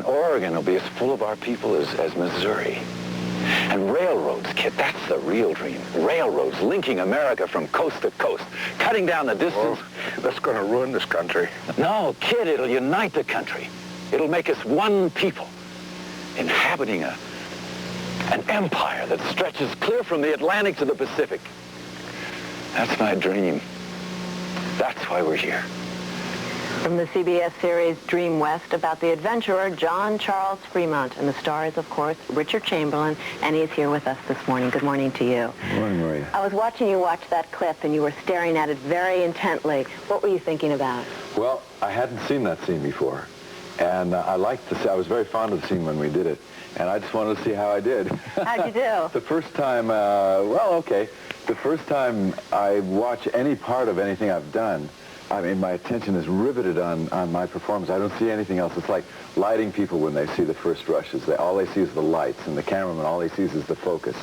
point, Oregon will be as full of our people as Missouri. And railroads, kid, that's the real dream. Railroads linking America from coast to coast, cutting down the distance. Well, that's going to ruin this country. No, kid, it'll unite the country. It'll make us one people, inhabiting an empire that stretches clear from the Atlantic to the Pacific. That's my dream. That's why we're here. From the CBS series Dream West, about the adventurer John Charles Fremont, and the star is, of course, Richard Chamberlain, and he's here with us this morning. Good morning to you. Good morning, Maria. I was watching you watch that clip, and you were staring at it very intently. What were you thinking about? Well, I hadn't seen that scene before, and I liked the scene. I was very fond of the scene when we did it, and I just wanted to see how I did. How'd you do? The first time, the first time I watch any part of anything I've done, I mean, my attention is riveted on my performance. I don't see anything else. It's like lighting people when they see the first rushes. All they see is the lights, and the cameraman, all he sees is the focus.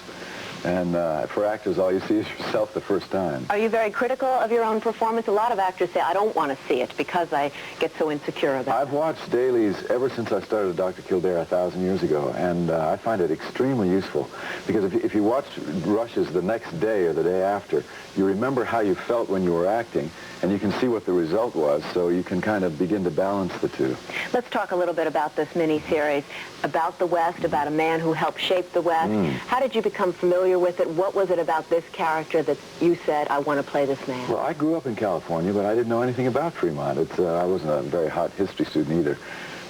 And for actors, all you see is yourself the first time. Are you very critical of your own performance? A lot of actors say, I don't want to see it because I get so insecure about it. I've watched dailies ever since I started Dr. Kildare 1,000 years ago, and I find it extremely useful. Because if you watch rushes the next day or the day after, you remember how you felt when you were acting, and you can see what the result was, so you can kind of begin to balance the two. Let's talk a little bit about this mini-series, about the West, about a man who helped shape the West. How did you become familiar with it? What was it about this character that you said, I want to play this man? Well, I grew up in California, but I didn't know anything about Fremont. I wasn't a very hot history student either.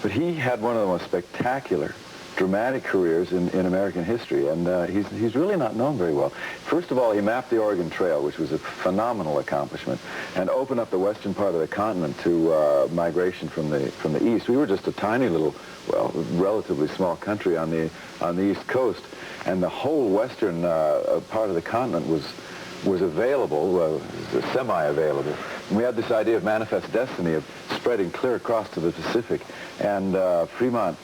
But he had one of the most spectacular, dramatic careers in American history, and he's really not known very well. First of all, he mapped the Oregon Trail, which was a phenomenal accomplishment, and opened up the western part of the continent to migration from the east. We were just a tiny little, well, relatively small country on the east coast, and the whole western part of the continent was available, semi-available. And we had this idea of manifest destiny of spreading clear across to the Pacific, and Fremont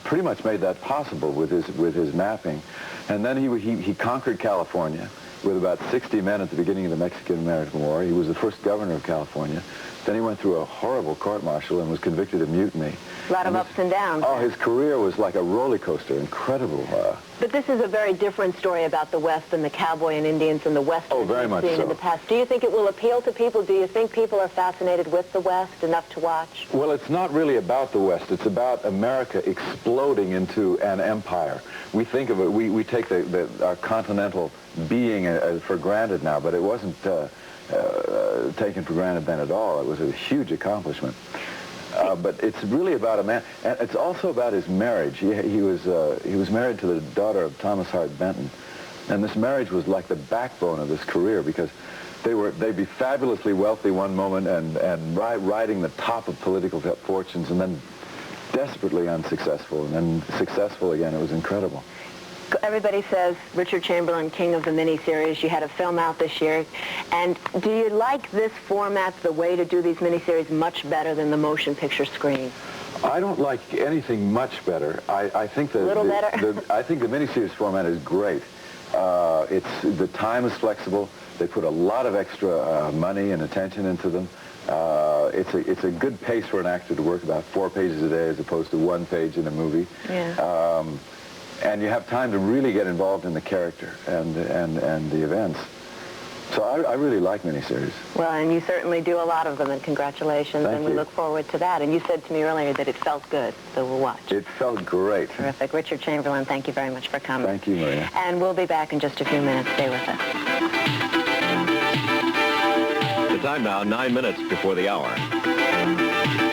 pretty much made that possible with his mapping. And then he conquered California with about 60 men at the beginning of the Mexican-American War. He was the first governor of California. Then he went through a horrible court-martial and was convicted of mutiny. A lot of ups and downs. Oh, his career was like a roller coaster, incredible. But this is a very different story about the West than the cowboy and Indians and the Western scene in the past. Do you think it will appeal to people? Do you think people are fascinated with the West enough to watch? Well, it's not really about the West. It's about America exploding into an empire. We think of it, we take our continental being for granted now, but it wasn't taken for granted then at all. It was a huge accomplishment. But it's really about a man, and it's also about his marriage. He was married to the daughter of Thomas Hart Benton, and this marriage was like the backbone of his career, because they'd be fabulously wealthy one moment and riding the top of political fortunes, and then desperately unsuccessful, and then successful again. It was incredible. Everybody says Richard Chamberlain, king of the miniseries. You had a film out this year. And do you like this format, the way to do these miniseries, much better than the motion picture screen? I don't like anything much better. I think that I think the miniseries format is great. The time is flexible. They put a lot of extra money and attention into them. It's a good pace for an actor to work about 4 pages a day as opposed to 1 page in a movie. Yeah. And you have time to really get involved in the character and the events. So I really like miniseries. Well, and you certainly do a lot of them, and congratulations. Thank and we you. look forward to that. And you said to me earlier that it felt good, so we'll watch. It felt great. Terrific. Richard Chamberlain, thank you very much for coming. Thank you, Maria. And we'll be back in just a few minutes. Stay with us. The time now, 9 minutes before the hour.